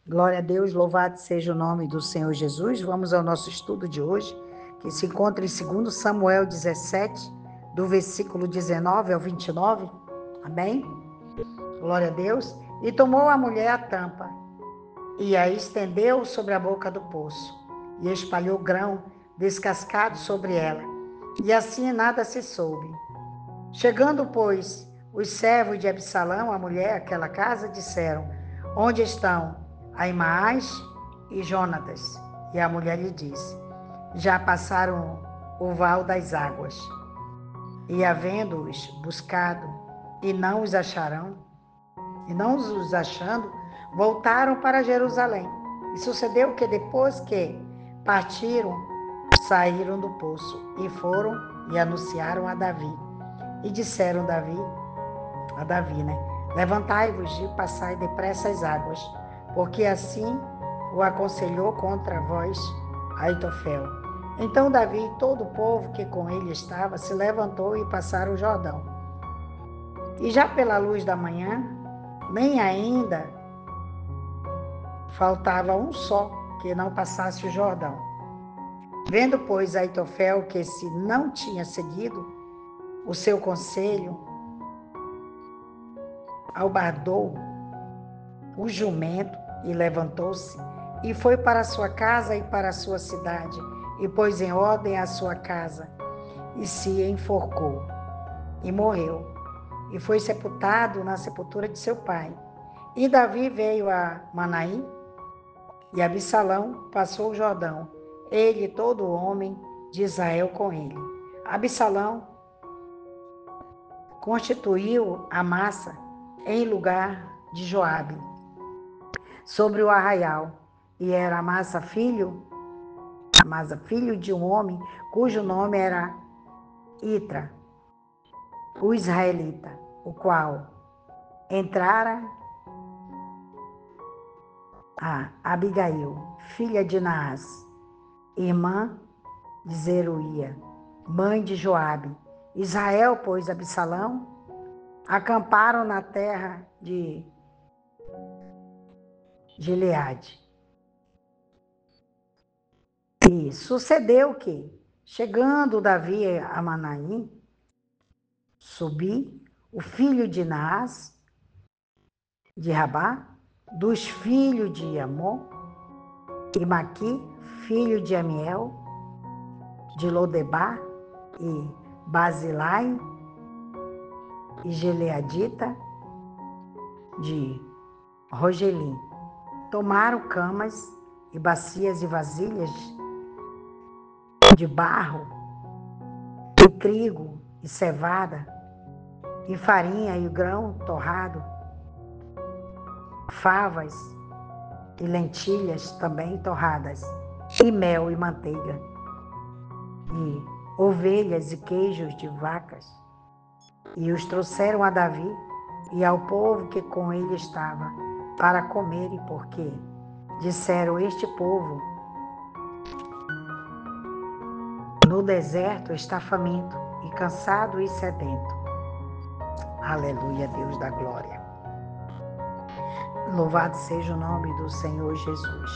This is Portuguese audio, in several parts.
Glória a Deus, louvado seja o nome do Senhor Jesus. Vamos ao nosso estudo de hoje, que se encontra em 2 Samuel 17, do versículo 19 ao 29. Amém? Glória a Deus. E tomou a mulher a tampa, e a estendeu sobre a boca do poço, e espalhou grão descascado sobre ela, e assim nada se soube. Chegando, pois, os servos de Absalão, a mulher, àquela casa, disseram: Onde estão Ahimaás e Jonatas? E a mulher lhe disse: Já passaram o val das águas. E havendo-os buscado, e não os acharão, e não os achando, voltaram para Jerusalém. E sucedeu que depois que partiram, saíram do poço e foram e anunciaram a Davi. E disseram a Davi, né? Levantai-vos e passai depressa as águas, porque assim o aconselhou contra vós Aitofel. Então Davi e todo o povo que com ele estava se levantou e passaram o Jordão. E já pela luz da manhã, nem ainda faltava um só que não passasse o Jordão. Vendo, pois, Aitofel que se não tinha seguido o seu conselho, albardou o jumento e levantou-se e foi para a sua casa e para a sua cidade e pôs em ordem a sua casa e se enforcou e morreu e foi sepultado na sepultura de seu pai. E Davi veio a Manaim e Absalão passou o Jordão, ele e todo o homem de Israel com ele. Absalão constituiu a massa em lugar de Joabe sobre o arraial, e era Amasa filho de um homem cujo nome era Itra, o israelita, o qual entrara a Abigail, filha de Naás, irmã de Zeruía, mãe de Joabe. Israel, pois, Absalão, acamparam na terra de Gileade. E sucedeu que, chegando Davi a Manaim, Subi, o filho de Naás, de Rabá, dos filhos de Amon, e Maqui, filho de Amiel, de Lodebar, e Basilai, e Gileadita, de Rogelim. Tomaram camas e bacias e vasilhas de barro, e trigo e cevada, e farinha e grão torrado, favas e lentilhas também torradas, e mel e manteiga, e ovelhas e queijos de vacas. E os trouxeram a Davi e ao povo que com ele estava, para comerem, porque disseram: Este povo no deserto está faminto e cansado e sedento. Aleluia, Deus da glória. Louvado seja o nome do Senhor Jesus.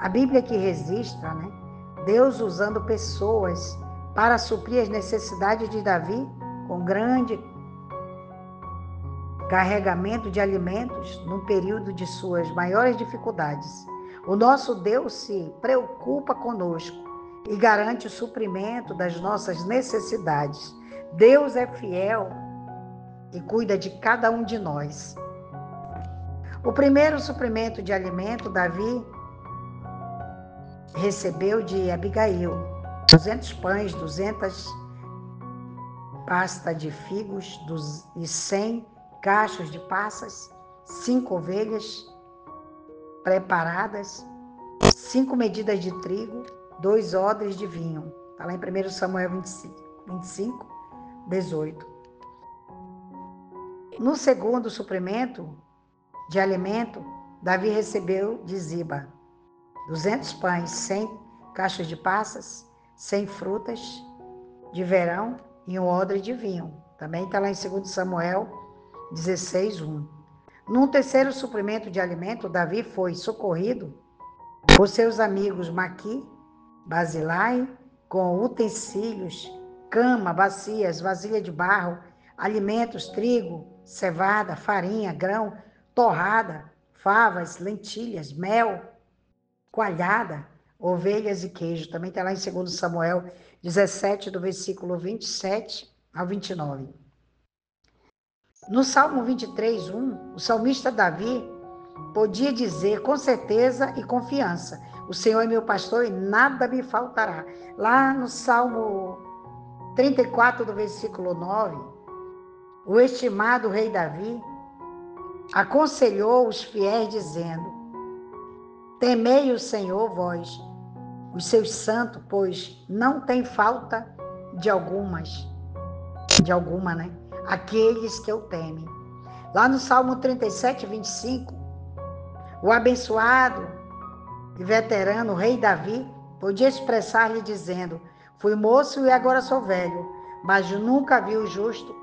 A Bíblia que registra, né? Deus usando pessoas para suprir as necessidades de Davi com grande carregamento de alimentos no período de suas maiores dificuldades. O nosso Deus se preocupa conosco e garante o suprimento das nossas necessidades. Deus é fiel e cuida de cada um de nós. O primeiro suprimento de alimento, Davi recebeu de Abigail 200 pães, 200 pastas de figos e 100 cachos de passas, 5 ovelhas preparadas, 5 medidas de trigo, 2 odres de vinho. Está lá em 1 Samuel 25, 18. No segundo suprimento de alimento, Davi recebeu de Ziba 200 pães, 100 caixas de passas, 100 frutas de verão e um odre de vinho. Também está lá em 2 Samuel 16, 1. Num terceiro suprimento de alimento, Davi foi socorrido por seus amigos Maqui, Barzilai, com utensílios, cama, bacias, vasilha de barro, alimentos, trigo, cevada, farinha, grão, torrada, favas, lentilhas, mel, coalhada, ovelhas e queijo. Também está lá em 2 Samuel 17, do versículo 27 ao 29. No Salmo 23, 1, o salmista Davi podia dizer com certeza e confiança: o Senhor é meu pastor e nada me faltará. Lá no Salmo 34, do versículo 9, o estimado rei Davi aconselhou os fiéis dizendo: temei o Senhor, vós, os seus santos, pois não tem falta de alguma, né? Aqueles que o temem. Lá no Salmo 37, 25, o abençoado e veterano rei Davi podia expressar-lhe dizendo: fui moço e agora sou velho, mas nunca vi o justo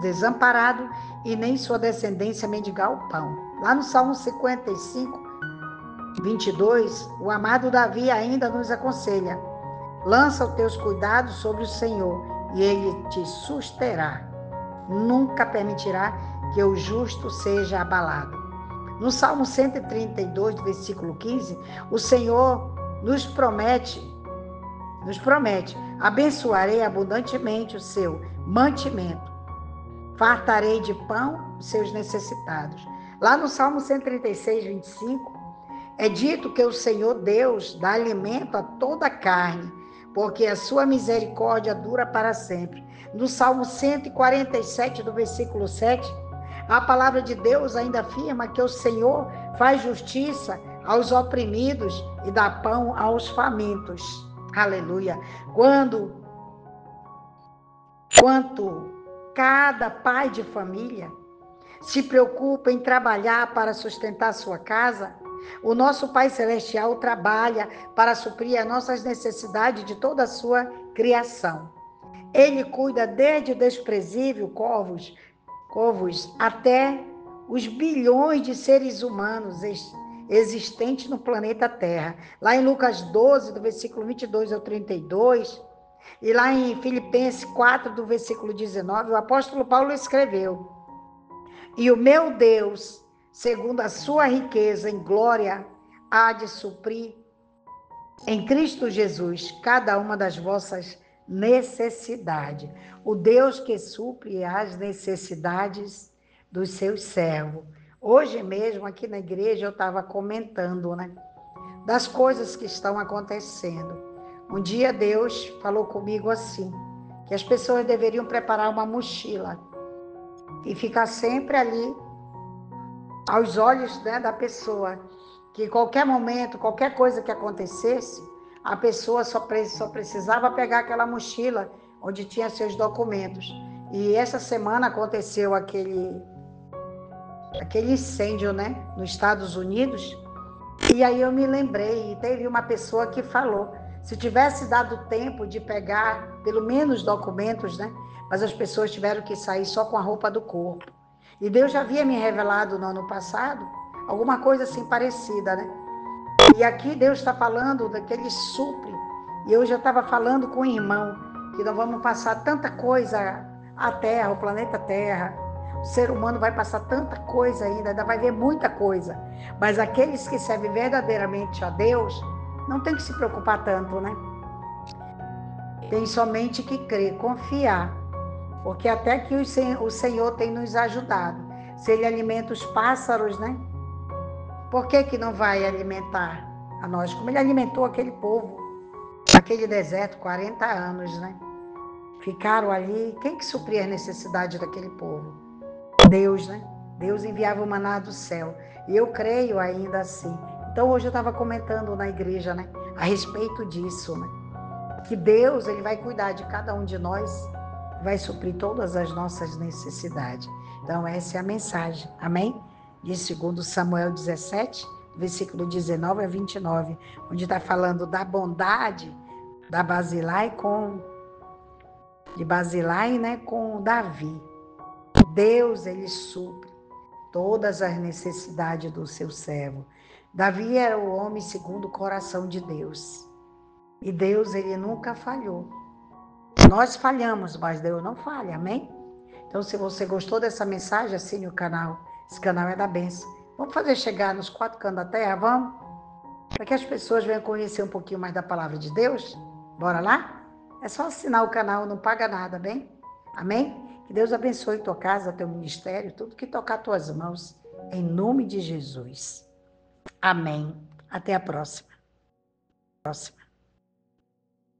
desamparado e nem sua descendência mendigar o pão. Lá no Salmo 55, 22, o amado Davi ainda nos aconselha: lança os teus cuidados sobre o Senhor e ele te susterá. Nunca permitirá que o justo seja abalado. No Salmo 132, versículo 15, o Senhor nos promete, abençoarei abundantemente o seu mantimento, fartarei de pão os seus necessitados. Lá no Salmo 136, 25, é dito que o Senhor Deus dá alimento a toda a carne, porque a sua misericórdia dura para sempre. No Salmo 147, do versículo 7, a palavra de Deus ainda afirma que o Senhor faz justiça aos oprimidos e dá pão aos famintos. Aleluia. Quanto cada pai de família se preocupa em trabalhar para sustentar sua casa, o nosso Pai Celestial trabalha para suprir as nossas necessidades de toda a sua criação. Ele cuida desde o desprezível corvos até os bilhões de seres humanos existentes no planeta Terra. Lá em Lucas 12, do versículo 22 ao 32, e lá em Filipenses 4, do versículo 19, o apóstolo Paulo escreveu: e o meu Deus, segundo a sua riqueza em glória, há de suprir em Cristo Jesus cada uma das vossas necessidades. O Deus que supre as necessidades dos seus servos. Hoje mesmo, aqui na igreja, eu estava comentando, né, das coisas que estão acontecendo. Um dia Deus falou comigo assim, que as pessoas deveriam preparar uma mochila e ficar sempre ali aos olhos, né, da pessoa, que qualquer momento, qualquer coisa que acontecesse, a pessoa só precisava pegar aquela mochila onde tinha seus documentos. E essa semana aconteceu aquele incêndio, né, nos Estados Unidos, e aí eu me lembrei, e teve uma pessoa que falou, se tivesse dado tempo de pegar pelo menos documentos, né, mas as pessoas tiveram que sair só com a roupa do corpo. E Deus já havia me revelado no ano passado alguma coisa assim parecida, né? E aqui Deus está falando daquele supre. E eu já estava falando com o irmão que nós vamos passar tanta coisa à Terra, o planeta Terra. O ser humano vai passar tanta coisa ainda vai ver muita coisa. Mas aqueles que servem verdadeiramente a Deus não tem que se preocupar tanto, né? Tem somente que crer, confiar. Porque até que o Senhor tem nos ajudado. Se Ele alimenta os pássaros, né? Por que não vai alimentar a nós? Como Ele alimentou aquele povo, aquele deserto, 40 anos, né? Ficaram ali. Quem que supria as necessidades daquele povo? Deus, né? Deus enviava o maná do céu. E eu creio ainda assim. Então hoje eu estava comentando na igreja, né? A respeito disso, né? Que Deus, Ele vai cuidar de cada um de nós, vai suprir todas as nossas necessidades. Então, essa é a mensagem, amém? De 2 Samuel 17, versículo 19 a 29, onde está falando da bondade de Barzilai, né, com Davi. Deus, Ele supre todas as necessidades do seu servo. Davi era o homem segundo o coração de Deus. E Deus, ele nunca falhou. Nós falhamos, mas Deus não falha, amém? Então, se você gostou dessa mensagem, assine o canal. Esse canal é da bênção. Vamos fazer chegar nos 4 cantos da terra, vamos? Para que as pessoas venham conhecer um pouquinho mais da palavra de Deus. Bora lá? É só assinar o canal, não paga nada, bem? Amém? Que Deus abençoe tua casa, teu ministério, tudo que tocar tuas mãos, em nome de Jesus. Amém. Até a próxima.